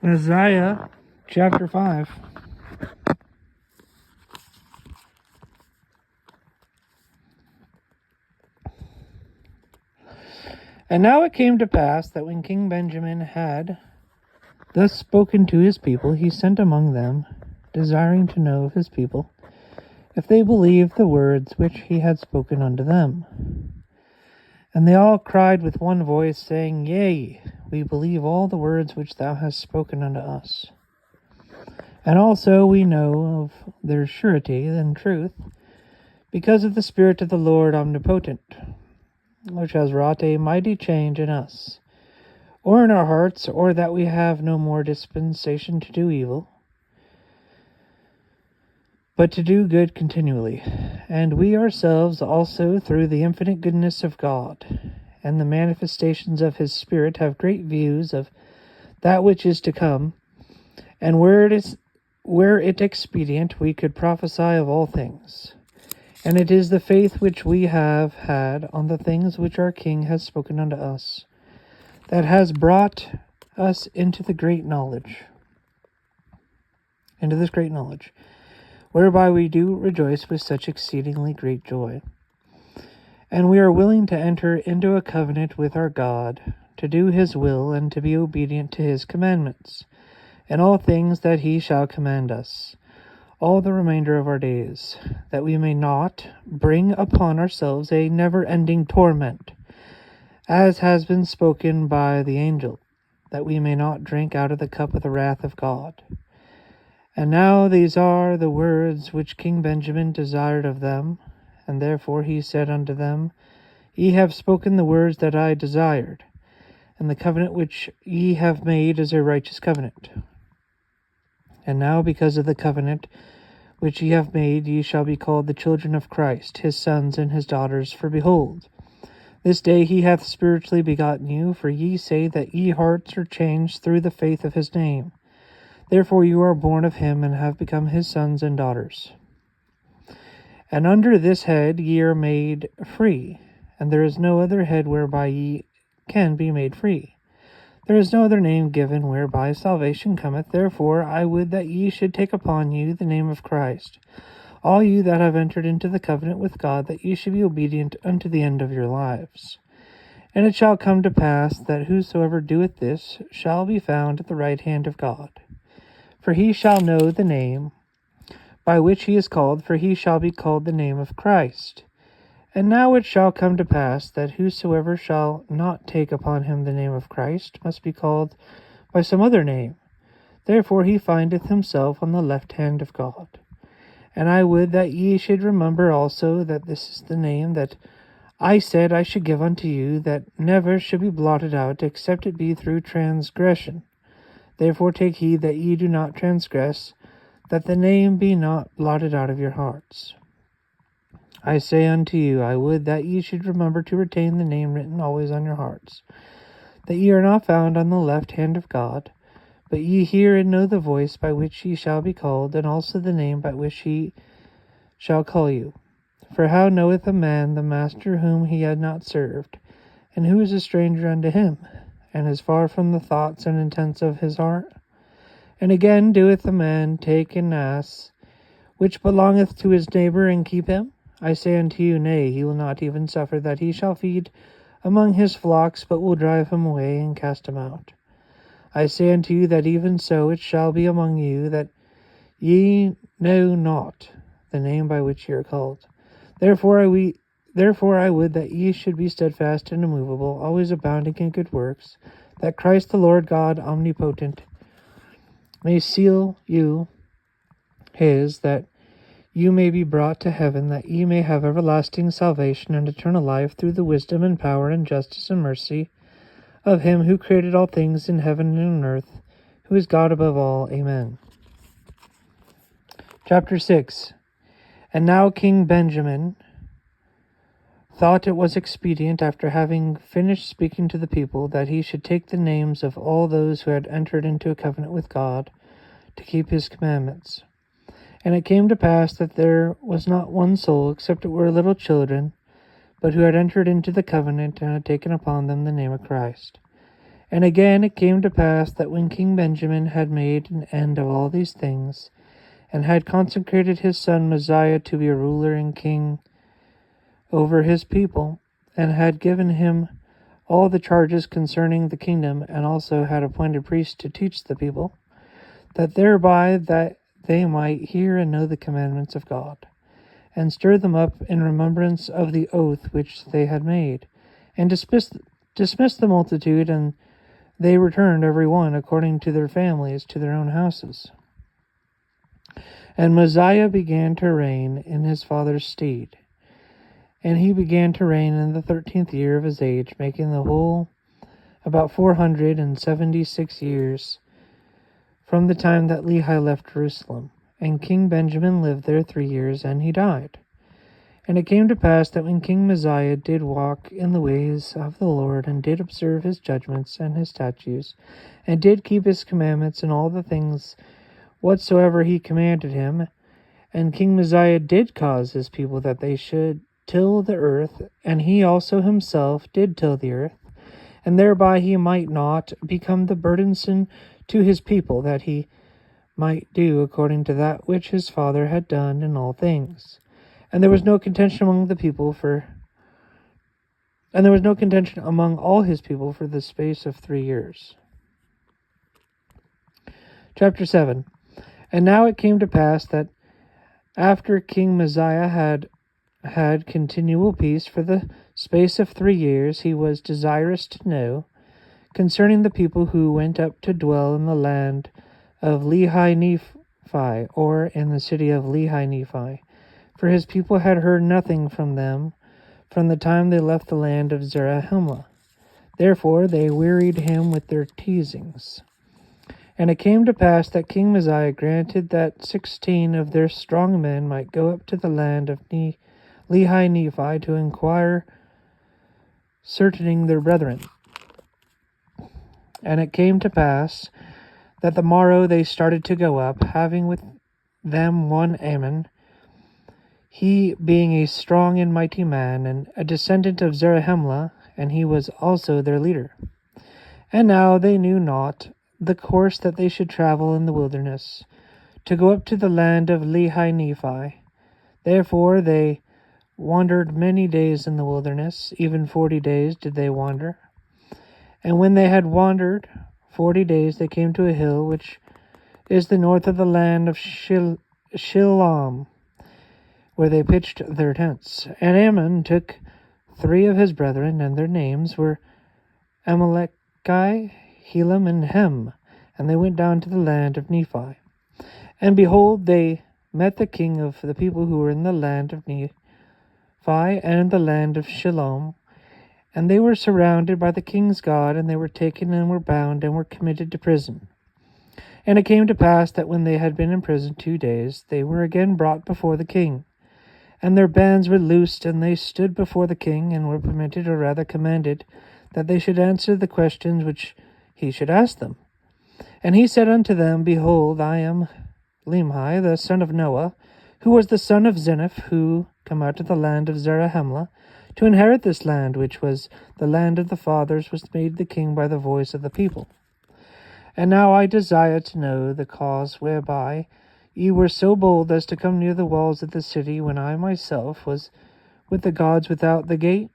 Isaiah chapter 5. And now it came to pass that when King Benjamin had thus spoken to his people, he sent among them, desiring to know of his people, if they believed the words which he had spoken unto them. And they all cried with one voice, saying, Yea, we believe all the words which thou hast spoken unto us. And also we know of their surety and truth, because of the Spirit of the Lord omnipotent, which has wrought a mighty change in us, or in our hearts, or that we have no more dispensation to do evil, but to do good continually. And we ourselves also, through the infinite goodness of God, and the manifestations of his Spirit, have great views of that which is to come, and where it expedient, we could prophesy of all things. And it is the faith which we have had on the things which our King has spoken unto us, that has brought us into this great knowledge, whereby we do rejoice with such exceedingly great joy. And we are willing to enter into a covenant with our God, to do his will, and to be obedient to his commandments, and all things that he shall command us, all the remainder of our days, that we may not bring upon ourselves a never-ending torment, as has been spoken by the angel, that we may not drink out of the cup of the wrath of God. And now these are the words which King Benjamin desired of them, and therefore he said unto them, Ye have spoken the words that I desired, and the covenant which ye have made is a righteous covenant. And now because of the covenant which ye have made, ye shall be called the children of Christ, his sons and his daughters. For behold, this day he hath spiritually begotten you, for ye say that ye hearts are changed through the faith of his name. Therefore you are born of him, and have become his sons and daughters. And under this head ye are made free, and there is no other head whereby ye can be made free. There is no other name given whereby salvation cometh. Therefore I would that ye should take upon you the name of Christ, all you that have entered into the covenant with God, that ye should be obedient unto the end of your lives. And it shall come to pass that whosoever doeth this shall be found at the right hand of God. For he shall know the name by which he is called, for he shall be called the name of Christ. And now it shall come to pass that whosoever shall not take upon him the name of Christ must be called by some other name. Therefore he findeth himself on the left hand of God. And I would that ye should remember also that this is the name that I said I should give unto you, that never should be blotted out, except it be through transgression. Therefore take heed that ye do not transgress, that the name be not blotted out of your hearts. I say unto you, I would that ye should remember to retain the name written always on your hearts, that ye are not found on the left hand of God, but ye hear and know the voice by which ye shall be called, and also the name by which he shall call you. For how knoweth a man the master whom he had not served, and who is a stranger unto him, and is far from the thoughts and intents of his heart? And again, doeth a man take an ass which belongeth to his neighbor, and keep him? I say unto you, nay, he will not even suffer that he shall feed among his flocks, but will drive him away and cast him out. I say unto you that even so it shall be among you, that ye know not the name by which ye are called. Therefore I would that ye should be steadfast and immovable, always abounding in good works, that Christ the Lord God omnipotent may seal you his, that you may be brought to heaven, that ye may have everlasting salvation and eternal life through the wisdom and power and justice and mercy of him who created all things in heaven and on earth, who is God above all. Amen. Chapter 6. And now King Benjamin thought it was expedient, after having finished speaking to the people, that he should take the names of all those who had entered into a covenant with God, to keep his commandments. And it came to pass that there was not one soul, except it were little children, but who had entered into the covenant, and had taken upon them the name of Christ. And again it came to pass that when King Benjamin had made an end of all these things, and had consecrated his son Mosiah to be a ruler and king over his people, and had given him all the charges concerning the kingdom, and also had appointed priests to teach the people, that thereby that they might hear and know the commandments of God, and stir them up in remembrance of the oath which they had made, and dismissed the multitude, and they returned every one according to their families to their own houses. And Mosiah began to reign in his father's stead. And he began to reign in the 13th year of his age, making the whole about 476 years from the time that Lehi left Jerusalem. And King Benjamin lived there 3 years, and he died. And it came to pass that when King Mosiah did walk in the ways of the Lord, and did observe his judgments and his statutes, and did keep his commandments and all the things whatsoever he commanded him, and King Mosiah did cause his people that they should till the earth, and he also himself did till the earth, and thereby he might not become the burdensome to his people, that he might do according to that which his father had done in all things. And there was no contention among all his people for the space of 3 years. Chapter 7. And now it came to pass that after King Mosiah had continual peace for the space of 3 years, he was desirous to know concerning the people who went up to dwell in the land of Lehi Nephi, or in the city of Lehi Nephi. For his people had heard nothing from them from the time they left the land of Zarahemla. Therefore they wearied him with their teasings. And it came to pass that King Mosiah granted that 16 of their strong men might go up to the land of Lehi Nephi to inquire certain their brethren. And it came to pass that the morrow they started to go up, having with them one Ammon, he being a strong and mighty man, and a descendant of Zarahemla, and he was also their leader. And now they knew not the course that they should travel in the wilderness, to go up to the land of Lehi Nephi. Therefore they wandered many days in the wilderness, even 40 days did they wander. And when they had wandered 40 days, they came to a hill which is the north of the land of Shilom, where they pitched their tents. And Ammon took 3 of his brethren, and their names were Amaleki, Helam, and Hem, and they went down to the land of Nephi. And behold, they met the king of the people who were in the land of Nephi and in the land of Shilom, and they were surrounded by the king's guard, and they were taken and were bound and were committed to prison. And it came to pass that when they had been in prison 2 days, they were again brought before the king. And their bands were loosed, and they stood before the king, and were permitted, or rather commanded, that they should answer the questions which he should ask them. And he said unto them, Behold, I am Limhi, the son of Noah, who was the son of Zeniff, who come out of the land of Zarahemla, to inherit this land, which was the land of the fathers, was made the king by the voice of the people. And now I desire to know the cause whereby ye were so bold as to come near the walls of the city, when I myself was with the gods without the gate.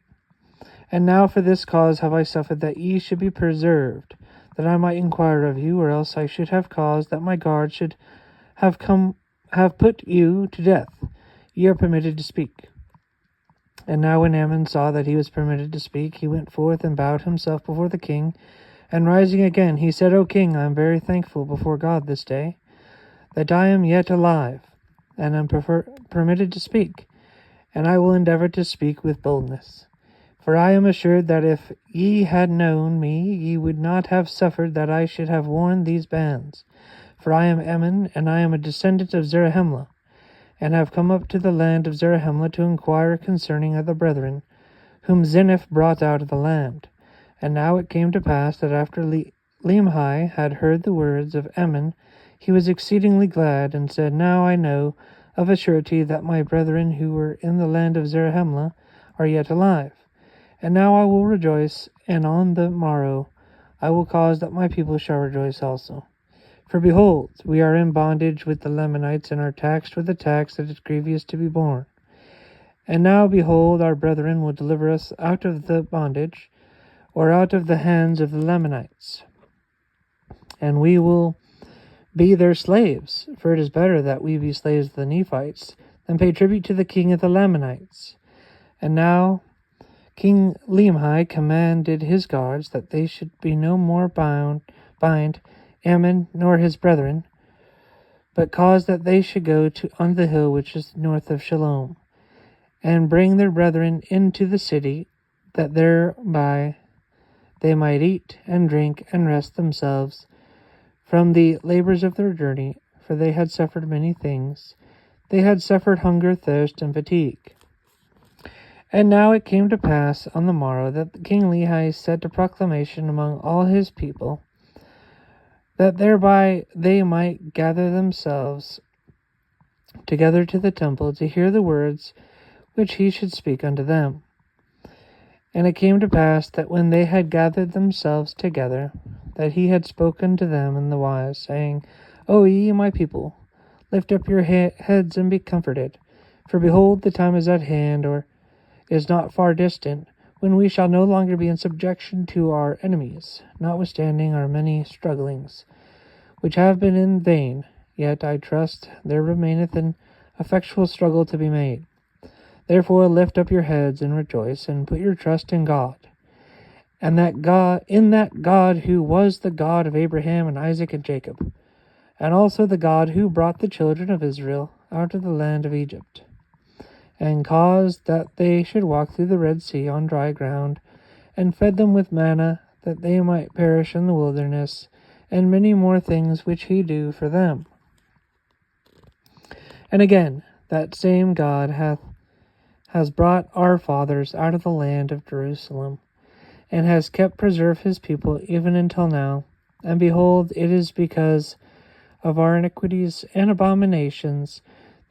And now for this cause have I suffered that ye should be preserved, that I might inquire of you, or else I should have caused that my guard should have put you to death. Ye are permitted to speak. And now when Ammon saw that he was permitted to speak, he went forth and bowed himself before the king, and rising again, he said, O king, I am very thankful before God this day, that I am yet alive, and am permitted to speak, and I will endeavor to speak with boldness. For I am assured that if ye had known me, ye would not have suffered that I should have worn these bands. For I am Ammon, and I am a descendant of Zarahemla, and have come up to the land of Zarahemla to inquire concerning of the brethren, whom Zeniff brought out of the land. And now it came to pass that after Limhi had heard the words of Ammon, he was exceedingly glad, and said, Now I know of a surety that my brethren who were in the land of Zarahemla are yet alive. And now I will rejoice, and on the morrow I will cause that my people shall rejoice also. For behold, we are in bondage with the Lamanites, and are taxed with a tax that is grievous to be borne. And now, behold, our brethren will deliver us out of the bondage, or out of the hands of the Lamanites. And we will be their slaves, for it is better that we be slaves of the Nephites, than pay tribute to the king of the Lamanites. And now King Limhi commanded his guards that they should be no more bind Ammon nor his brethren, but caused that they should go on the hill which is north of Shalom, and bring their brethren into the city, that thereby they might eat and drink and rest themselves from the labors of their journey, for they had suffered many things. They had suffered hunger, thirst, and fatigue. And now it came to pass on the morrow that King Lehi set a proclamation among all his people, that thereby they might gather themselves together to the temple to hear the words which he should speak unto them. And it came to pass that when they had gathered themselves together, that he had spoken to them in the wise, saying, O ye my people, lift up your heads and be comforted, for behold, the time is at hand, or is not far distant, when we shall no longer be in subjection to our enemies, notwithstanding our many strugglings, which have been in vain. Yet I trust there remaineth an effectual struggle to be made. Therefore lift up your heads and rejoice, and put your trust in God, and that God who was the God of Abraham and Isaac and Jacob, and also the God who brought the children of Israel out of the land of Egypt, and caused that they should walk through the Red Sea on dry ground, and fed them with manna, that they might perish in the wilderness, and many more things which he do for them. And again, that same God has brought our fathers out of the land of Jerusalem, and has kept preserved his people even until now. And behold, it is because of our iniquities and abominations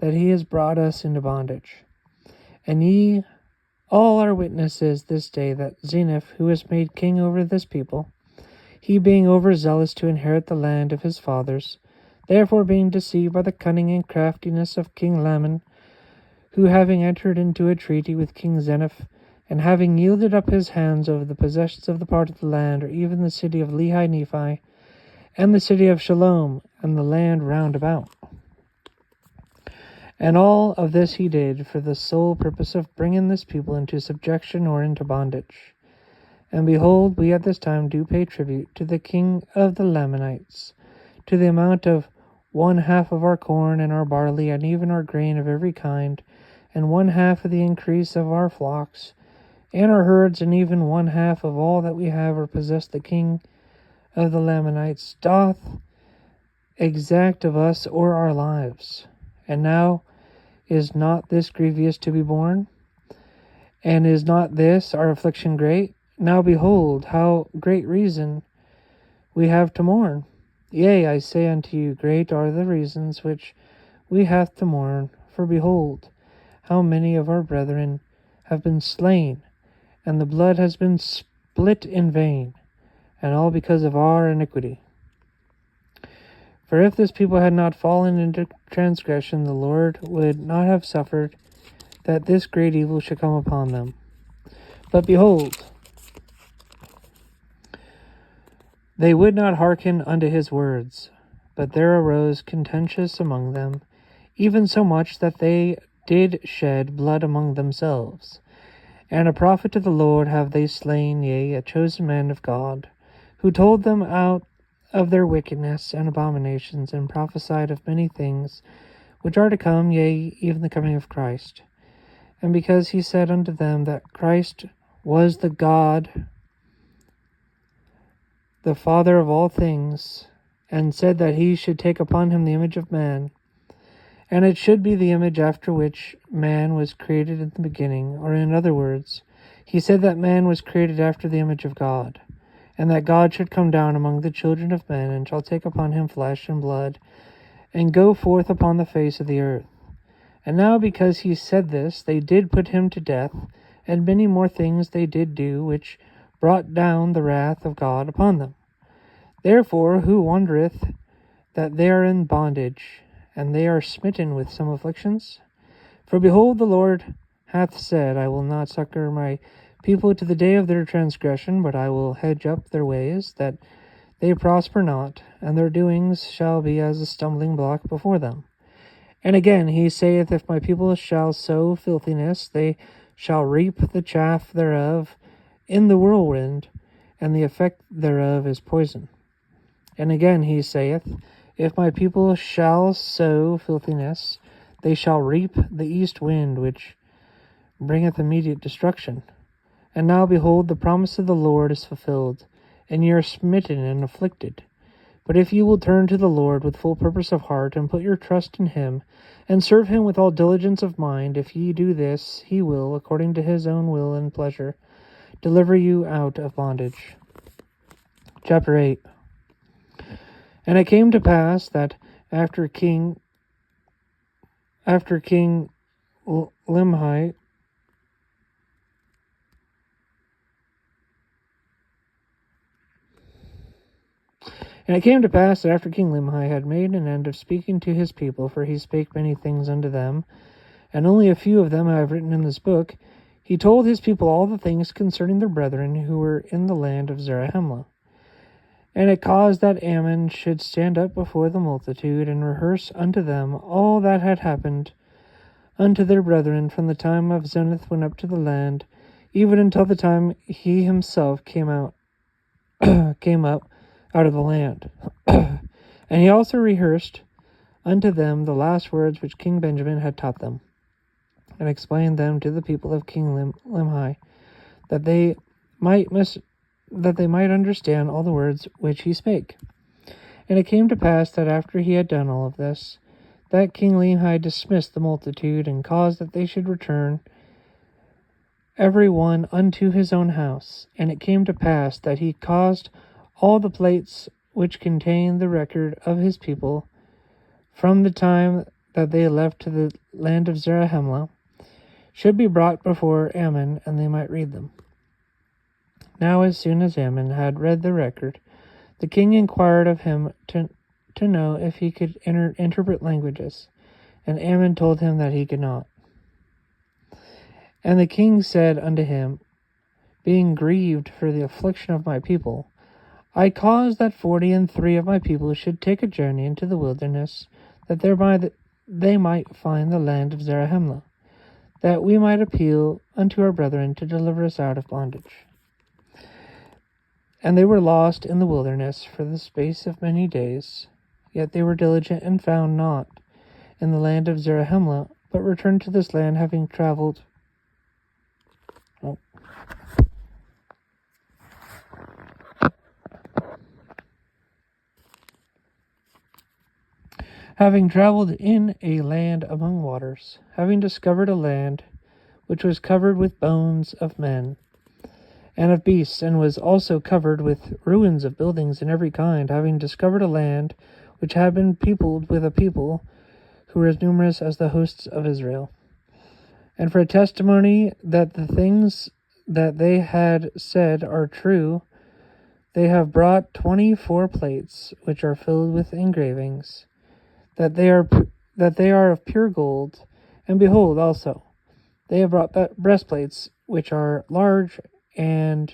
that he has brought us into bondage. And ye all are witnesses this day that Zeniff, who was made king over this people, he being overzealous to inherit the land of his fathers, therefore being deceived by the cunning and craftiness of King Laman, who having entered into a treaty with King Zeniff, and having yielded up his hands over the possessions of the part of the land, or even the city of Lehi Nephi, and the city of Shalom, and the land round about. And all of this he did for the sole purpose of bringing this people into subjection or into bondage. And behold, we at this time do pay tribute to the king of the Lamanites, to the amount of 1/2 of our corn and our barley, and even our grain of every kind, and 1/2 of the increase of our flocks, and our herds, and even 1/2 of all that we have or possess. The king of the Lamanites doth exact of us or our lives. And now is not this grievous to be borne? And is not this our affliction great? Now behold, how great reason we have to mourn. Yea, I say unto you, great are the reasons which we have to mourn. For behold, how many of our brethren have been slain, and the blood has been split in vain, and all because of our iniquity. For if this people had not fallen into transgression, the Lord would not have suffered that this great evil should come upon them. But behold, they would not hearken unto his words, but there arose contentions among them, even so much that they did shed blood among themselves. And a prophet of the Lord have they slain, yea, a chosen man of God, who told them out of their wickedness and abominations, and prophesied of many things which are to come, yea, even the coming of Christ. And because he said unto them that Christ was the God, the Father of all things, and said that he should take upon him the image of man, and it should be the image after which man was created in the beginning, or in other words, he said that man was created after the image of God, and that God should come down among the children of men, and shall take upon him flesh and blood, and go forth upon the face of the earth. And now because he said this, they did put him to death, and many more things they did do, which brought down the wrath of God upon them. Therefore, who wondereth that they are in bondage, and they are smitten with some afflictions? For behold, the Lord hath said, I will not succor my people to the day of their transgression, but I will hedge up their ways, that they prosper not, and their doings shall be as a stumbling block before them. And again he saith, If my people shall sow filthiness, they shall reap the chaff thereof in the whirlwind, and the effect thereof is poison. And again he saith, If my people shall sow filthiness, they shall reap the east wind, which bringeth immediate destruction. And now behold, the promise of the Lord is fulfilled, and ye are smitten and afflicted. But if you will turn to the Lord with full purpose of heart, and put your trust in him, and serve him with all diligence of mind, if ye do this, he will, according to his own will and pleasure, deliver you out of bondage. Chapter 8. And it came to pass that after King Limhi And it came to pass that after King Limhi had made an end of speaking to his people, for he spake many things unto them, and only a few of them I have written in this book, he told his people all the things concerning their brethren who were in the land of Zarahemla. And it caused that Ammon should stand up before the multitude, and rehearse unto them all that had happened unto their brethren from the time of Zenith went up to the land, even until the time he himself came up out of the land. And he also rehearsed unto them the last words which King Benjamin had taught them, and explained them to the people of King Limhi, that they might understand all the words which he spake. And it came to pass that after he had done all of this, that King Limhi dismissed the multitude, and caused that they should return every one unto his own house. And it came to pass that he caused all the plates which contain the record of his people from the time that they left to the land of Zarahemla should be brought before Ammon, and they might read them. Now as soon as Ammon had read the record, the king inquired of him to know if he could interpret languages, and Ammon told him that he could not. And the king said unto him, Being grieved for the affliction of my people, I caused that 43 of my people should take a journey into the wilderness, that thereby they might find the land of Zarahemla, that we might appeal unto our brethren to deliver us out of bondage. And they were lost in the wilderness for the space of many days, yet they were diligent and found not in the land of Zarahemla, but returned to this land, having traveled in a land among waters, having discovered a land which was covered with bones of men and of beasts, and was also covered with ruins of buildings in every kind, having discovered a land which had been peopled with a people who were as numerous as the hosts of Israel. And for a testimony that the things that they had said are true, they have brought 24 plates, which are filled with engravings, that they are of pure gold. And behold, also, they have brought breastplates, which are large, and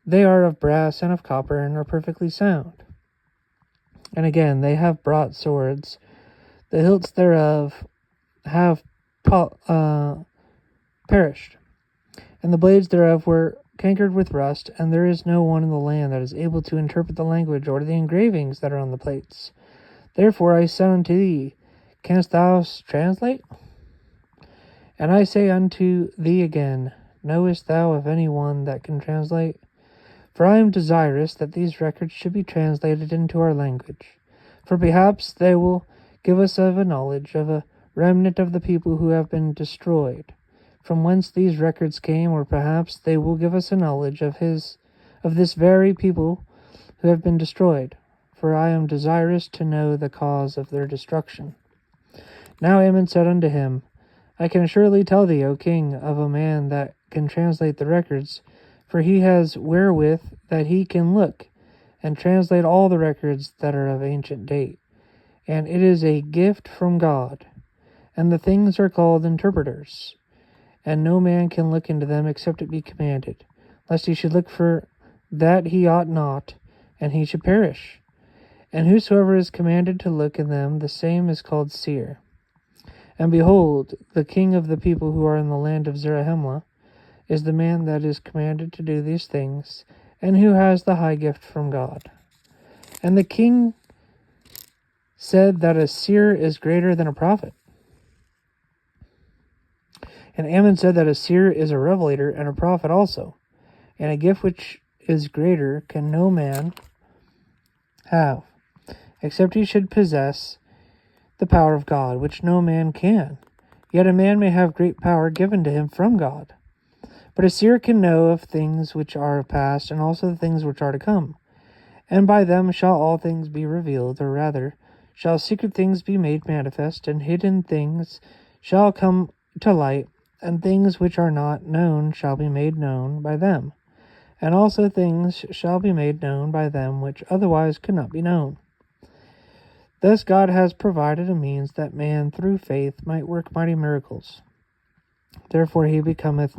they are of brass and of copper, and are perfectly sound. And again, they have brought swords. The hilts thereof have perished, and the blades thereof were cankered with rust, and there is no one in the land that is able to interpret the language or the engravings that are on the plates. Therefore I said unto thee, Canst thou translate? And I say unto thee again, Knowest thou of any one that can translate? For I am desirous that these records should be translated into our language. For perhaps they will give us of a knowledge of a remnant of the people who have been destroyed, from whence these records came, or perhaps they will give us a knowledge of this very people who have been destroyed. For I am desirous to know the cause of their destruction. Now Ammon said unto him, I can surely tell thee, O king, of a man that can translate the records, for he has wherewith that he can look, and translate all the records that are of ancient date. And it is a gift from God. And the things are called interpreters. And no man can look into them except it be commanded, lest he should look for that he ought not, and he should perish. And whosoever is commanded to look in them, the same is called seer. And behold, the king of the people who are in the land of Zarahemla is the man that is commanded to do these things, and who has the high gift from God. And the king said that a seer is greater than a prophet. And Ammon said that a seer is a revelator and a prophet also. And a gift which is greater can no man have, except he should possess the power of God, which no man can. Yet a man may have great power given to him from God. But a seer can know of things which are past, and also the things which are to come. And by them shall all things be revealed, or rather, shall secret things be made manifest, and hidden things shall come to light, and things which are not known shall be made known by them. And also things shall be made known by them which otherwise could not be known. Thus God has provided a means that man through faith might work mighty miracles. Therefore he becometh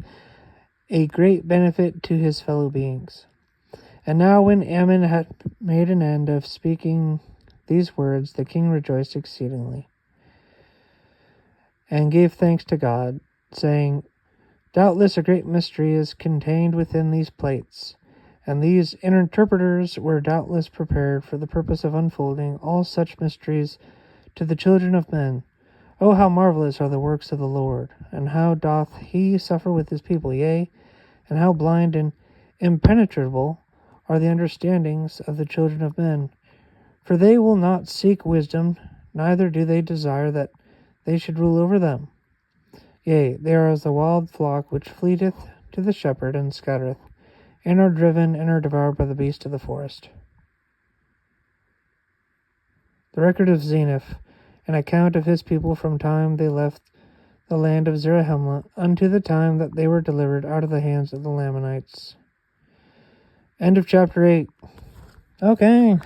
a great benefit to his fellow beings. And now when Ammon had made an end of speaking these words, the king rejoiced exceedingly, and gave thanks to God, saying, Doubtless a great mystery is contained within these plates, and these interpreters were doubtless prepared for the purpose of unfolding all such mysteries to the children of men. Oh, how marvelous are the works of the Lord, and how doth he suffer with his people, yea, and how blind and impenetrable are the understandings of the children of men. For they will not seek wisdom, neither do they desire that they should rule over them. Yea, they are as the wild flock which fleeteth to the shepherd and scattereth, and are driven and are devoured by the beast of the forest. The record of Zeniff, an account of his people from time they left the land of Zarahemla unto the time that they were delivered out of the hands of the Lamanites. End of chapter 8. Okay.